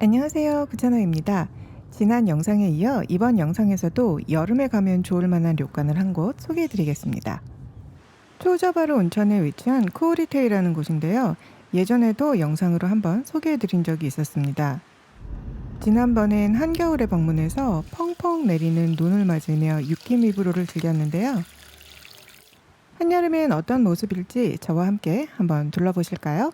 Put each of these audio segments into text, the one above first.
안녕하세요, 구찬호입니다. 지난 영상에 이어 이번 영상에서도 여름에 가면 좋을 만한 료칸을 한 곳 소개해드리겠습니다. 초저바루 온천에 위치한 쿠오리테이라는 곳인데요. 예전에도 영상으로 한번 소개해드린 적이 있었습니다. 지난번엔 한겨울에 방문해서 펑펑 내리는 눈을 맞으며 유키미부로를 즐겼는데요. 한여름엔 어떤 모습일지 저와 함께 한번 둘러보실까요?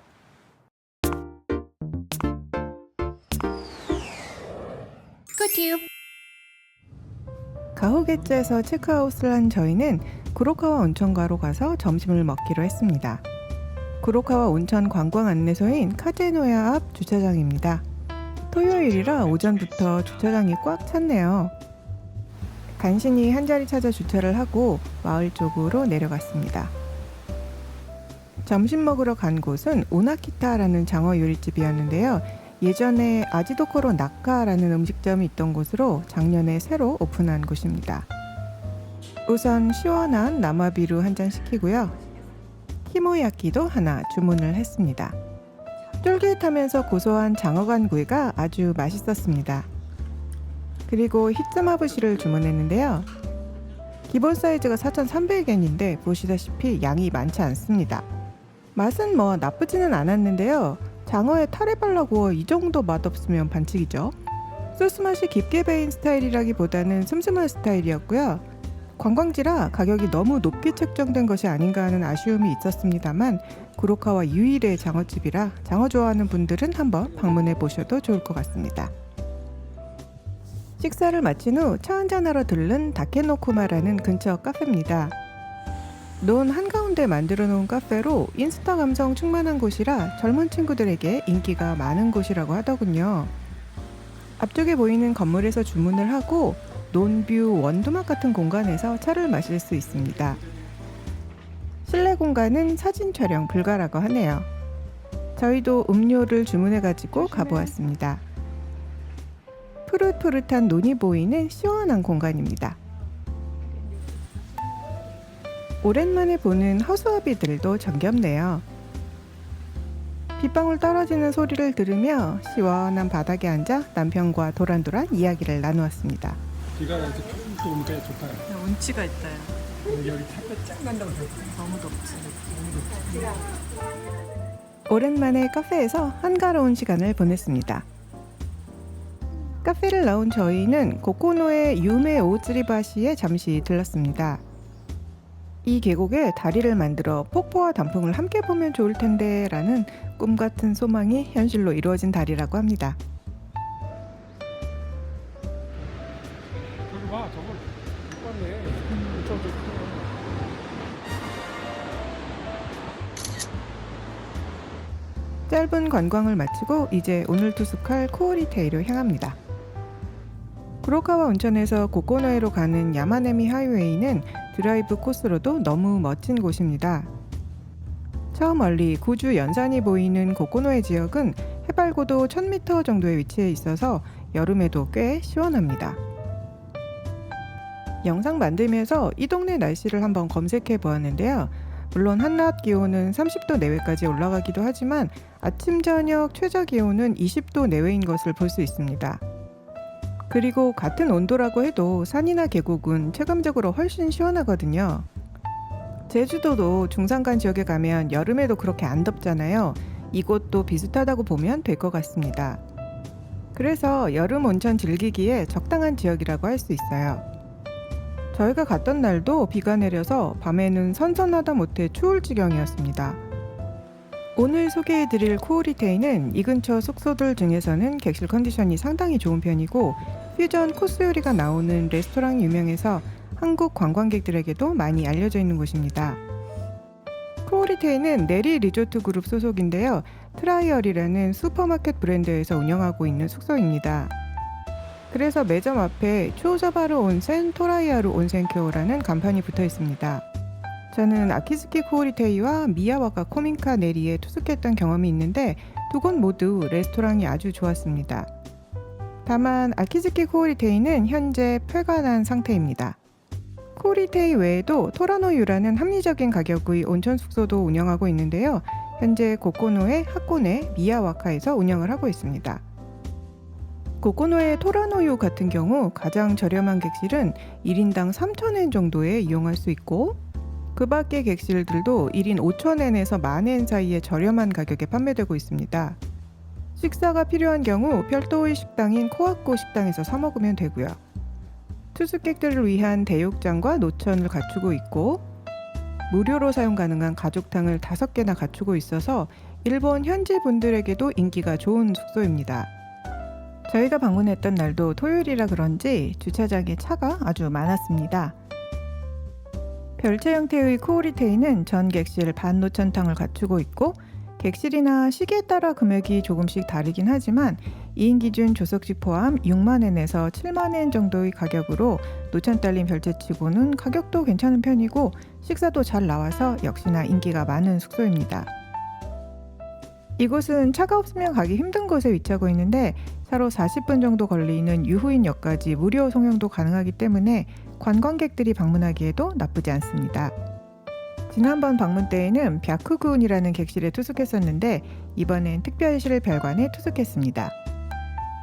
가후게츠에서 체크아웃을 한 저희는 구로카와 온천가로 가서 점심을 먹기로 했습니다. 구로카와 온천 관광 안내소인 카제노야 앞 주차장입니다. 토요일이라 오전부터 주차장이 꽉 찼네요. 간신히 한 자리 찾아 주차를 하고 마을 쪽으로 내려갔습니다. 점심 먹으러 간 곳은 오나키타라는 장어 요리집이었는데요. 예전에 아지도코로 나카라는 음식점이 있던 곳으로 작년에 새로 오픈한 곳입니다. 우선 시원한 나마비루 한 잔 시키고요. 키모야키도 하나 주문을 했습니다. 쫄깃하면서 고소한 장어간 구이가 아주 맛있었습니다. 그리고 히츠마부시를 주문했는데요. 기본 사이즈가 4,300엔인데 보시다시피 양이 많지 않습니다. 맛은 뭐 나쁘지는 않았는데요. 장어에 타레 발라 구워 이 정도 맛없으면 반칙이죠. 소스 맛이 깊게 배인 스타일이라기보다는 슴슴한 스타일이었고요. 관광지라 가격이 너무 높게 책정된 것이 아닌가 하는 아쉬움이 있었습니다만 구로카와 유일의 장어집이라 장어 좋아하는 분들은 한번 방문해 보셔도 좋을 것 같습니다. 식사를 마친 후 차 한잔하러 들른 다케노쿠마라는 근처 카페입니다. 논 한가운데 만들어 놓은 카페로 인스타 감성 충만한 곳이라 젊은 친구들에게 인기가 많은 곳이라고 하더군요. 앞쪽에 보이는 건물에서 주문을 하고 논뷰 원두막 같은 공간에서 차를 마실 수 있습니다. 실내 공간은 사진 촬영 불가라고 하네요. 저희도 음료를 주문해가지고 가보았습니다. 푸릇푸릇한 논이 보이는 시원한 공간입니다. 오랜만에 보는 허수아비들도 정겹네요. 빗방울 떨어지는 소리를 들으며 시원한 바닥에 앉아 남편과 도란도란 이야기를 나누었습니다. 비가 이렇게 툭툭 오니까 좋다. 운치가 있다. 여기 탁배 짱 난다고 너무 덥지. 오랜만에 카페에서 한가로운 시간을 보냈습니다. 카페를 나온 저희는 고코노의 유메 오츠리바시에 잠시 들렀습니다. 이 계곡에 다리를 만들어 폭포와 단풍을 함께 보면 좋을 텐데 라는 꿈같은 소망이 현실로 이루어진 다리라고 합니다. 저기 봐, 저거 못 봤네. 저거 짧은 관광을 마치고 이제 오늘 투숙할 쿠오리테이로 향합니다. 구로카와 온천에서 고코노에로 가는 야마네미 하이웨이는 드라이브 코스로도 너무 멋진 곳입니다. 저 멀리 구주 연산이 보이는 고코노에 지역은 해발고도 1000m 정도에 위치해 있어서 여름에도 꽤 시원합니다. 영상 만들면서 이 동네 날씨를 한번 검색해 보았는데요. 물론 한낮 기온은 30도 내외까지 올라가기도 하지만 아침 저녁 최저 기온은 20도 내외인 것을 볼 수 있습니다. 그리고 같은 온도라고 해도 산이나 계곡은 체감적으로 훨씬 시원하거든요. 제주도도 중산간 지역에 가면 여름에도 그렇게 안 덥잖아요. 이곳도 비슷하다고 보면 될 것 같습니다. 그래서 여름 온천 즐기기에 적당한 지역이라고 할 수 있어요. 저희가 갔던 날도 비가 내려서 밤에는 선선하다 못해 추울 지경이었습니다. 오늘 소개해드릴 쿠오리테이는 이 근처 숙소들 중에서는 객실 컨디션이 상당히 좋은 편이고 퓨전 코스 요리가 나오는 레스토랑이 유명해서 한국 관광객들에게도 많이 알려져 있는 곳입니다. 쿠오리테이는 내리 리조트 그룹 소속인데요. 트라이얼이라는 슈퍼마켓 브랜드에서 운영하고 있는 숙소입니다. 그래서 매점 앞에 초저바루 온센 토라이아루 온센교라는 간판이 붙어 있습니다. 저는 아키즈키 쿠오리테이와 미야와가 코민카 내리에 투숙했던 경험이 있는데 두 곳 모두 레스토랑이 아주 좋았습니다. 다만 아키즈키 쿠오리테이는 현재 폐관한 상태입니다. 쿠오리테이 외에도 토라노유라는 합리적인 가격의 온천 숙소도 운영하고 있는데요. 현재 고코노의 하코네 미야와카에서 운영을 하고 있습니다. 고코노의 토라노유 같은 경우 가장 저렴한 객실은 1인당 3,000엔 정도에 이용할 수 있고 그 밖의 객실들도 1인 5,000엔에서 10,000엔 사이의 저렴한 가격에 판매되고 있습니다. 식사가 필요한 경우 별도의 식당인 코아코 식당에서 사 먹으면 되고요. 투숙객들을 위한 대욕장과 노천을 갖추고 있고 무료로 사용 가능한 가족탕을 5개나 갖추고 있어서 일본 현지 분들에게도 인기가 좋은 숙소입니다. 저희가 방문했던 날도 토요일이라 그런지 주차장에 차가 아주 많았습니다. 별채 형태의 코오리테이는 전 객실 반 노천탕을 갖추고 있고 객실이나 시기에 따라 금액이 조금씩 다르긴 하지만 2인 기준 조석식 포함 6만엔에서 7만엔 정도의 가격으로 노천 딸린 별채치고는 가격도 괜찮은 편이고 식사도 잘 나와서 역시나 인기가 많은 숙소입니다. 이곳은 차가 없으면 가기 힘든 곳에 위치하고 있는데 차로 40분 정도 걸리는 유후인역까지 무료 송용도 가능하기 때문에 관광객들이 방문하기에도 나쁘지 않습니다. 지난번 방문 때에는 벼쿠군이라는 객실에 투숙했었는데 이번엔 특별실 별관에 투숙했습니다.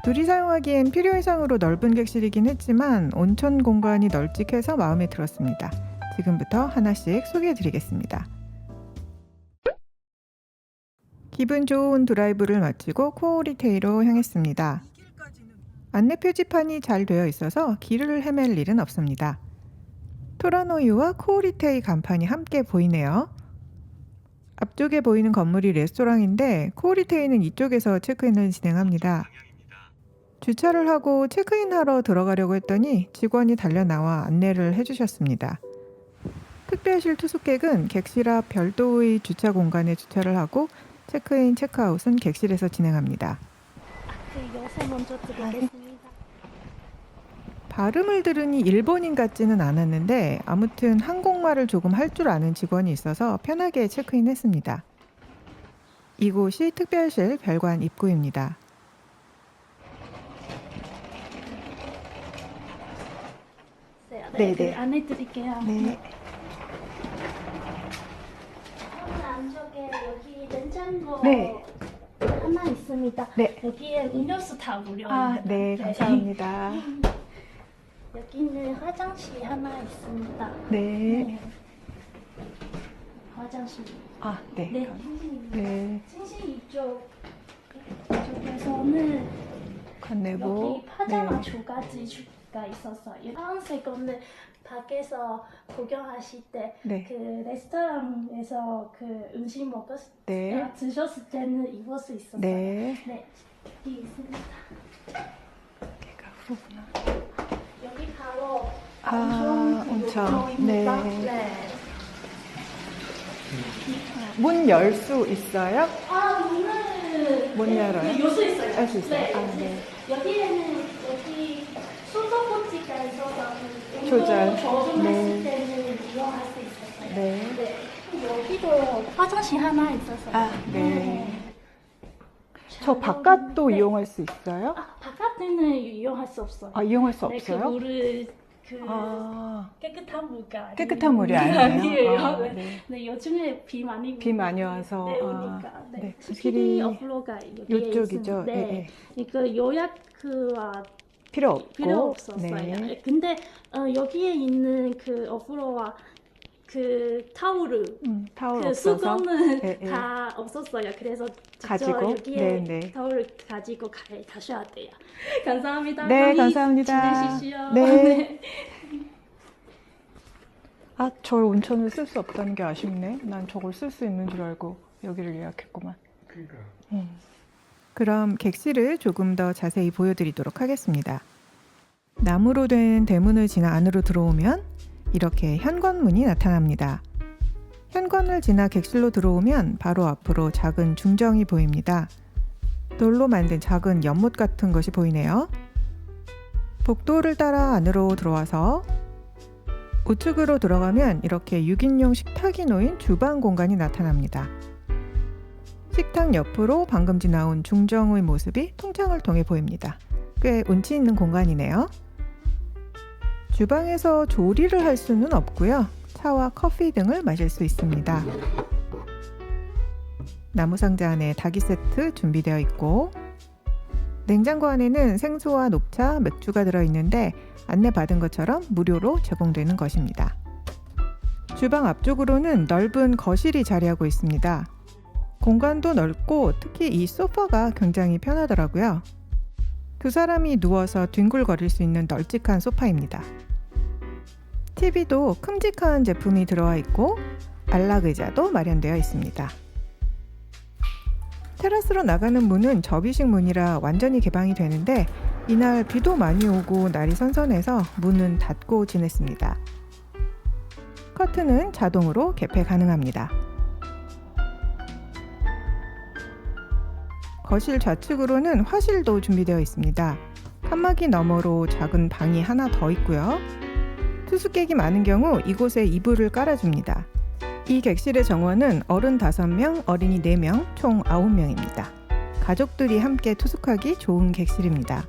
둘이 사용하기엔 필요 이상으로 넓은 객실이긴 했지만 온천 공간이 널찍해서 마음에 들었습니다. 지금부터 하나씩 소개해드리겠습니다. 기분 좋은 드라이브를 마치고 코오리테이로 향했습니다. 안내 표지판이 잘 되어 있어서 길을 헤맬 일은 없습니다. 토라노유와 코오리테이 간판이 함께 보이네요. 앞쪽에 보이는 건물이 레스토랑인데 코오리테이는 이쪽에서 체크인을 진행합니다. 주차를 하고 체크인하러 들어가려고 했더니 직원이 달려나와 안내를 해주셨습니다. 특별실 투숙객은 객실 앞 별도의 주차 공간에 주차를 하고 체크인, 체크아웃은 객실에서 진행합니다. 요새 먼저 드리겠습니다. 발음을 들으니 일본인 같지는 않았는데 아무튼 한국말을 조금 할 줄 아는 직원이 있어서 편하게 체크인했습니다. 이곳이 특별실 별관 입구입니다. 네, 안내 드릴게요. 네. 안쪽에 여기 냉장고 네. 하나 있습니다. 네. 여기에 음료수 다 무료입니다. 아, 네, 감사합니다. 여기는 화장실 하나 있습니다. 네. 화장실. 아, 네. 네. 네. 침실 이쪽에서는 건네고. 여기 파자마 네. 두 가지가 있었어요. 파란색 거는 밖에서 구경하실 때 그 네. 레스토랑에서 그 음식 네. 드셨을 때는 입을 수 있었어요. 네. 네, 여기 있습니다. 걔가 그러구나. 여기 바로 온천. 입니다. 네. 네. 문 열 수 있어요? 문을 못 열어요? 요수 있어요. 할 수 있어요? 네. 아, 네. 여기에는 여기 수도꼭지가 있어서 조절. 조절했을 네. 때는 이용할 수 있었어요. 네. 네. 여기도 화장실 하나 있었어요. 아, 네. 저 바깥도 네. 이용할 수 있어요? 바깥에는 이용할 수 없어요. 아, 이용할 수 네, 없어요? 그 물을 깨끗한 물가 아니에요. 깨끗한 물이 아니에요? 아, 네. 네. 네, 요즘에 비 많이 와서. 네, 오니까. 네. 네. 스키리 어플로가 여기에 이쪽이죠? 있습니다. 네. 네. 그러니까 요약과 필요 없고. 필요 없었어요. 네. 근데 여기에 있는 그 어플로와 그 타오르 타올 그 없어서. 수건은 네, 네. 다 없었어요. 그래서 직접 가지고? 여기에 네, 네. 타올을 가지고 가셔야 돼요. 감사합니다. 네, 많이 감사합니다. 지내십시오. 네. 아, 저 온천을 쓸 수 없다는 게 아쉽네. 난 저걸 쓸 수 있는 줄 알고 여기를 예약했구만. 그러니까. 그럼 객실을 조금 더 자세히 보여드리도록 하겠습니다. 나무로 된 대문을 지나 안으로 들어오면 이렇게 현관문이 나타납니다. 현관을 지나 객실로 들어오면 바로 앞으로 작은 중정이 보입니다. 돌로 만든 작은 연못 같은 것이 보이네요. 복도를 따라 안으로 들어와서 우측으로 들어가면 이렇게 6인용 식탁이 놓인 주방 공간이 나타납니다. 식탁 옆으로 방금 지나온 중정의 모습이 통창을 통해 보입니다. 꽤 운치 있는 공간이네요. 주방에서 조리를 할 수는 없고요. 차와 커피 등을 마실 수 있습니다. 나무 상자 안에 닭이 세트 준비되어 있고 냉장고 안에는 생수와 녹차, 맥주가 들어있는데 안내받은 것처럼 무료로 제공되는 것입니다. 주방 앞쪽으로는 넓은 거실이 자리하고 있습니다. 공간도 넓고 특히 이 소파가 굉장히 편하더라고요. 두 사람이 누워서 뒹굴거릴 수 있는 널찍한 소파입니다. TV도 큼직한 제품이 들어와 있고 안락 의자도 마련되어 있습니다. 테라스로 나가는 문은 접이식 문이라 완전히 개방이 되는데 이날 비도 많이 오고 날이 선선해서 문은 닫고 지냈습니다. 커튼은 자동으로 개폐 가능합니다. 거실 좌측으로는 화실도 준비되어 있습니다. 칸막이 너머로 작은 방이 하나 더 있고요. 투숙객이 많은 경우 이곳에 이불을 깔아줍니다. 이 객실의 정원은 어른 5명, 어린이 4명, 총 9명입니다. 가족들이 함께 투숙하기 좋은 객실입니다.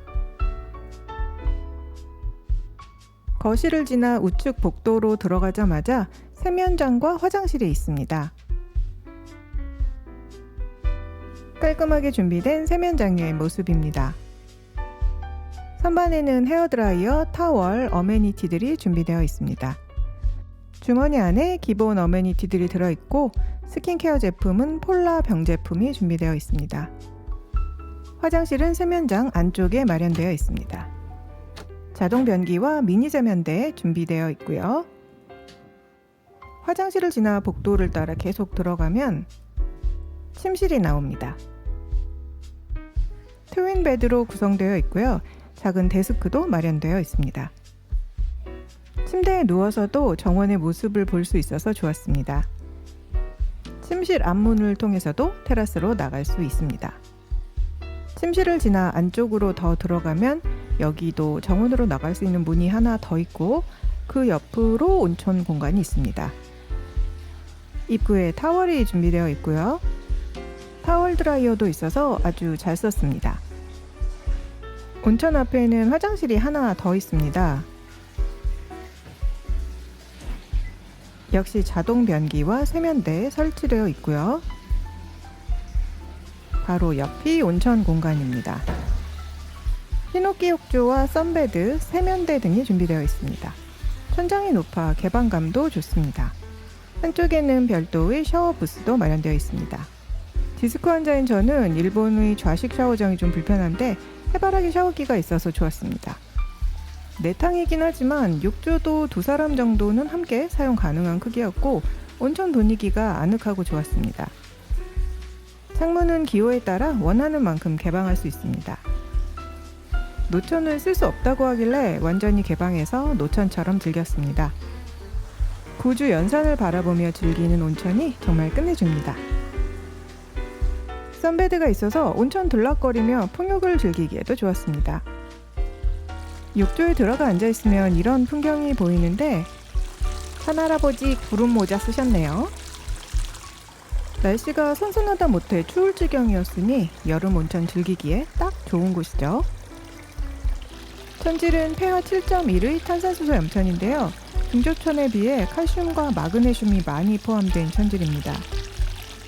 거실을 지나 우측 복도로 들어가자마자 세면장과 화장실이 있습니다. 깔끔하게 준비된 세면장의 모습입니다. 선반에는 헤어드라이어, 타월, 어메니티들이 준비되어 있습니다. 주머니 안에 기본 어메니티들이 들어있고 스킨케어 제품은 폴라 병 제품이 준비되어 있습니다. 화장실은 세면장 안쪽에 마련되어 있습니다. 자동 변기와 미니 세면대 준비되어 있고요. 화장실을 지나 복도를 따라 계속 들어가면 침실이 나옵니다. 트윈 베드로 구성되어 있고요. 작은 데스크도 마련되어 있습니다. 침대에 누워서도 정원의 모습을 볼 수 있어서 좋았습니다. 침실 앞문을 통해서도 테라스로 나갈 수 있습니다. 침실을 지나 안쪽으로 더 들어가면 여기도 정원으로 나갈 수 있는 문이 하나 더 있고 그 옆으로 온천 공간이 있습니다. 입구에 타월이 준비되어 있고요. 타월 드라이어도 있어서 아주 잘 썼습니다. 온천 앞에는 화장실이 하나 더 있습니다. 역시 자동 변기와 세면대 설치되어 있고요. 바로 옆이 온천 공간입니다. 히노키 욕조와 썬베드, 세면대 등이 준비되어 있습니다. 천장이 높아 개방감도 좋습니다. 한쪽에는 별도의 샤워 부스도 마련되어 있습니다. 디스크 환자인 저는 일본의 좌식 샤워장이 좀 불편한데 해바라기 샤워기가 있어서 좋았습니다. 내탕이긴 하지만 욕조도 2사람 정도는 함께 사용 가능한 크기였고 온천 분위기가 아늑하고 좋았습니다. 창문은 기호에 따라 원하는 만큼 개방할 수 있습니다. 노천을 쓸 수 없다고 하길래 완전히 개방해서 노천처럼 즐겼습니다. 구주 연산을 바라보며 즐기는 온천이 정말 끝내줍니다. 선베드가 있어서 온천 들락거리며 풍욕을 즐기기에도 좋았습니다. 욕조에 들어가 앉아있으면 이런 풍경이 보이는데 산할아버지 구름 모자 쓰셨네요. 날씨가 선선하다 못해 추울 지경이었으니 여름 온천 즐기기에 딱 좋은 곳이죠. 천질은 폐하 7.1의 탄산수소 염천인데요. 중저천에 비해 칼슘과 마그네슘이 많이 포함된 천질입니다.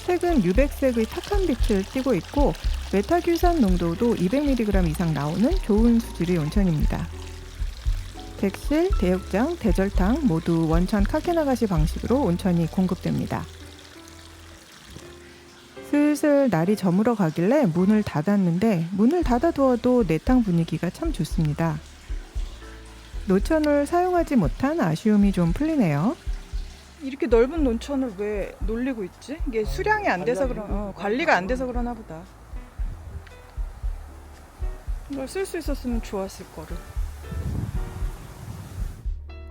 색은 유백색의 탁한 빛을 띠고 있고 메타규산 농도도 200mg 이상 나오는 좋은 수질의 온천입니다. 객실, 대욕장, 대절탕 모두 원천 카케나가시 방식으로 온천이 공급됩니다. 슬슬 날이 저물어 가길래 문을 닫았는데 문을 닫아두어도 내탕 분위기가 참 좋습니다. 노천을 사용하지 못한 아쉬움이 좀 풀리네요. 이렇게 넓은 논천을 왜 놀리고 있지? 이게 수량이 안 돼서 관리가 안 돼서 그러나 보다. 이걸 쓸 수 있었으면 좋았을 거를.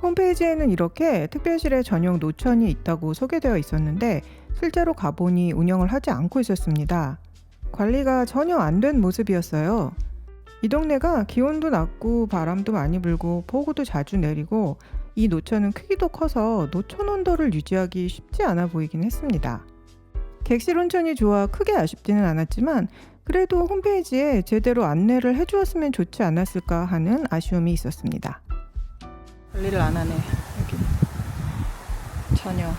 홈페이지에는 이렇게 특별실에 전용 노천이 있다고 소개되어 있었는데 실제로 가보니 운영을 하지 않고 있었습니다. 관리가 전혀 안 된 모습이었어요. 이 동네가 기온도 낮고 바람도 많이 불고 폭우도 자주 내리고 이 노천은 크기도 커서 노천 온도를 유지하기 쉽지 않아 보이긴 했습니다. 객실 온천이 좋아 크게 아쉽지는 않았지만 그래도 홈페이지에 제대로 안내를 해주었으면 좋지 않았을까 하는 아쉬움이 있었습니다. 관리를 안 하네. 여기 전혀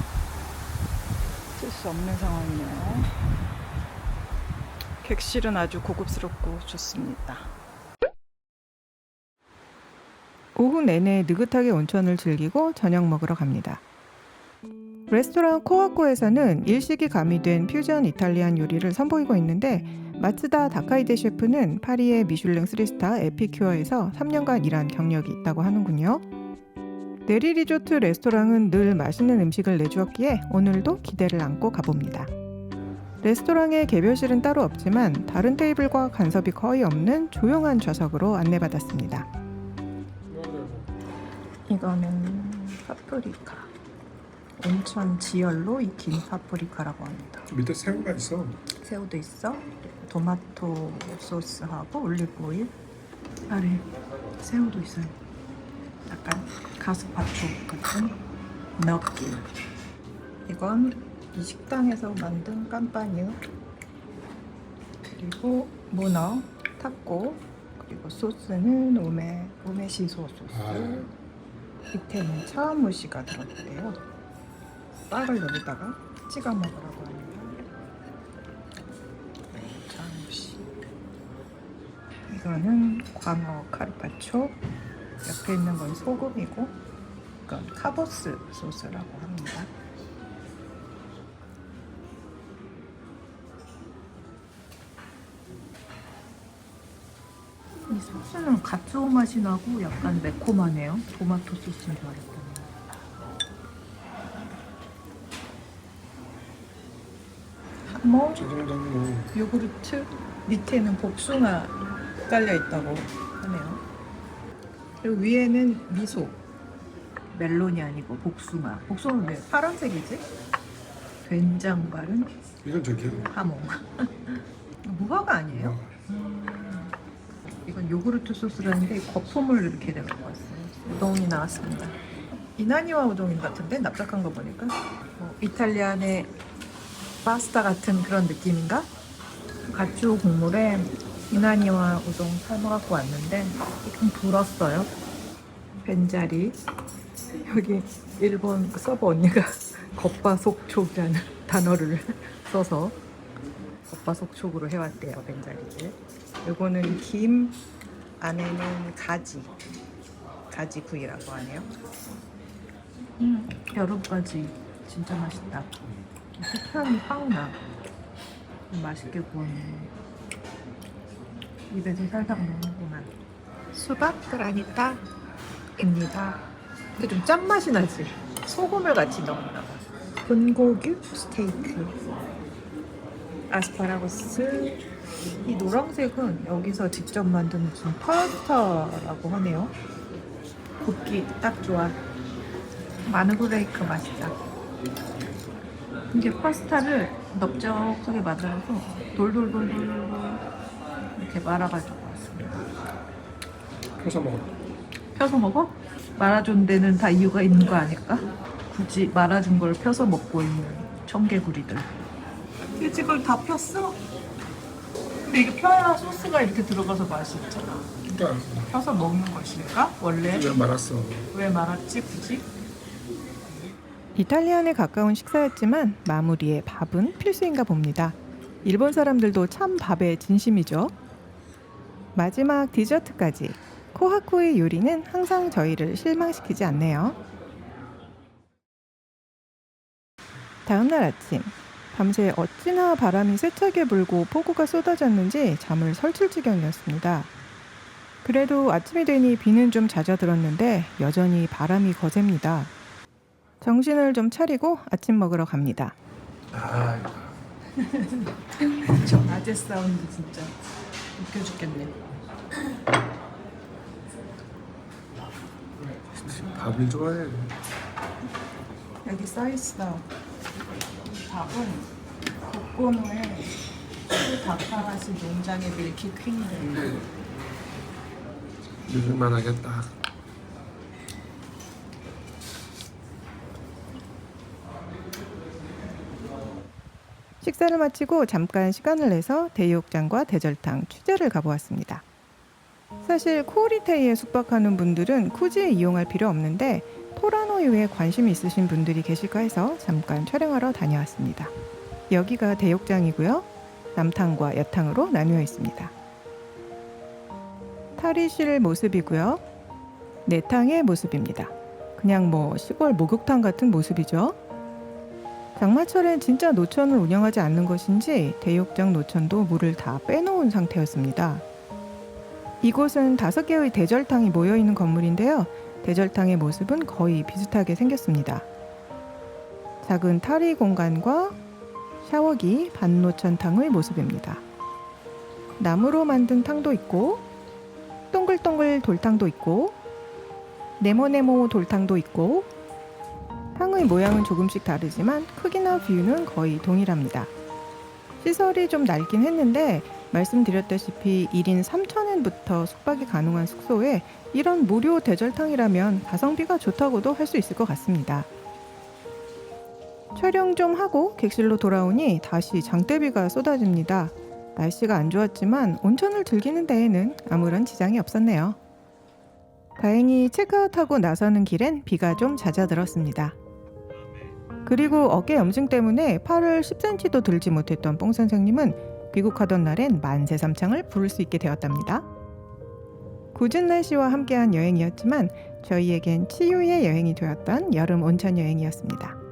쓸 수 없는 상황이네요. 객실은 아주 고급스럽고 좋습니다. 오후 내내 느긋하게 온천을 즐기고 저녁 먹으러 갑니다. 레스토랑 코아코에서는 일식이 가미된 퓨전 이탈리안 요리를 선보이고 있는데 마츠다 다카이데 셰프는 파리의 미슐랭 3스타 에피큐어에서 3년간 일한 경력이 있다고 하는군요. 네리 리조트 레스토랑은 늘 맛있는 음식을 내주었기에 오늘도 기대를 안고 가봅니다. 레스토랑에 개별실은 따로 없지만 다른 테이블과 간섭이 거의 없는 조용한 좌석으로 안내받았습니다. 이거는 파프리카. 온천 지열로 익힌 파프리카라고 합니다. 밑에 새우가 있어. 새우도 있어. 토마토 소스하고 올리브 오일. 아래 새우도 있어요. 약간 가스파초 같은 느낌. 이건 이 식당에서 만든 깜빠뉴. 그리고 문어, 타코. 그리고 소스는 우메시소 소스. 밑에는 차무시가 들어있대요. 쌀을 여기다가 찍어 먹으라고 합니다. 차무시. 이거는 광어 카르파초. 옆에 있는 건 소금이고 이건 카보스 소스라고 합니다. 이 소스는 가츠오 맛이 나고 약간 매콤하네요. 토마토 소스인 줄 알았더니. 하모, 저 정도면 요구르트, 밑에는 복숭아 깔려 있다고 하네요. 그리고 위에는 미소. 멜론이 아니고 복숭아. 복숭아는 왜 파란색이지? 된장 바른 이건 저기야. 하모. 무화과 아니에요? 이건 요구르트 소스라는데 거품을 이렇게 내갖고 왔어요. 우동이 나왔습니다. 이나니와 우동인 것 같은데 납작한 거 보니까 이탈리안의 파스타 같은 그런 느낌인가? 가츠오 국물에 이나니와 우동 삶아갖고 왔는데 좀 불었어요. 벤자리. 여기 일본 서버 언니가 겉바속촉이라는 단어를 써서 겉바속촉으로 해왔대요. 벤자리를. 요거는 김, 안에는 가지구이라고 하네요. 여름까지 진짜 맛있다. 식감이 확 나. 맛있게 구웠네. 입에서 살짝 녹는구만. 수박 그라니타입니다. 근데 좀 짠맛이 나지? 소금을 같이 넣었나 봐. 분고기 스테이크, 아스파라거스. 이 노란색은 여기서 직접 만든 무슨 파스타라고 하네요. 굽기 딱 좋아. 마누브레이크 맛이다. 이게 파스타를 넓적하게 만들어서 돌돌돌돌 이렇게 말아가지고 왔습니다. 펴서 먹어. 펴서 먹어? 말아준 데는 다 이유가 있는 거 아닐까? 굳이 말아준 걸 펴서 먹고 있는 청개구리들. 이게 지금 다 폈어? 근데 이게 펴야 소스가 이렇게 들어가서 맛이 있잖아. 그러니까 펴서 먹는 것일까? 원래? 왜 말았어? 왜 말았지 굳이? 이탈리안에 가까운 식사였지만 마무리에 밥은 필수인가 봅니다. 일본 사람들도 참 밥에 진심이죠. 마지막 디저트까지. 코하쿠의 요리는 항상 저희를 실망시키지 않네요. 다음날 아침, 밤새 어찌나 바람이 세차게 불고 폭우가 쏟아졌는지 잠을 설칠 지경이었습니다. 그래도 아침이 되니 비는 좀 잦아들었는데 여전히 바람이 거셉니다. 정신을 좀 차리고 아침 먹으러 갑니다. 아, 저 아재 사운드 진짜 웃겨 죽겠네. 밥을 좋아해. 여기 써있어. 밥은 북고노의 다카라시 농장의 밀키 퀸들. 믿을만 하겠다. 식사를 마치고 잠깐 시간을 내서 대욕장과 대절탕, 취재를 가보았습니다. 사실 코오리테이에 숙박하는 분들은 굳이 이용할 필요 없는데 토라노유에 관심이 있으신 분들이 계실까 해서 잠깐 촬영하러 다녀왔습니다. 여기가 대욕장이고요. 남탕과 여탕으로 나뉘어 있습니다. 탈의실 모습이고요. 내탕의 모습입니다. 그냥 뭐 시골 목욕탕 같은 모습이죠. 장마철엔 진짜 노천을 운영하지 않는 것인지 대욕장 노천도 물을 다 빼놓은 상태였습니다. 이곳은 5개의 대절탕이 모여있는 건물인데요. 대절탕의 모습은 거의 비슷하게 생겼습니다. 작은 탈의 공간과 샤워기, 반노천탕의 모습입니다. 나무로 만든 탕도 있고 동글동글 돌탕도 있고 네모네모 돌탕도 있고 탕의 모양은 조금씩 다르지만 크기나 뷰는 거의 동일합니다. 시설이 좀 낡긴 했는데 말씀드렸다시피 1인 3,000엔부터 숙박이 가능한 숙소에 이런 무료 대절탕이라면 가성비가 좋다고도 할 수 있을 것 같습니다. 촬영 좀 하고 객실로 돌아오니 다시 장대비가 쏟아집니다. 날씨가 안 좋았지만 온천을 즐기는 데에는 아무런 지장이 없었네요. 다행히 체크아웃하고 나서는 길엔 비가 좀 잦아들었습니다. 그리고 어깨 염증 때문에 팔을 10cm도 들지 못했던 뽕 선생님은 귀국하던 날엔 만세삼창을 부를 수 있게 되었답니다. 궂은 날씨와 함께한 여행이었지만 저희에겐 치유의 여행이 되었던 여름 온천 여행이었습니다.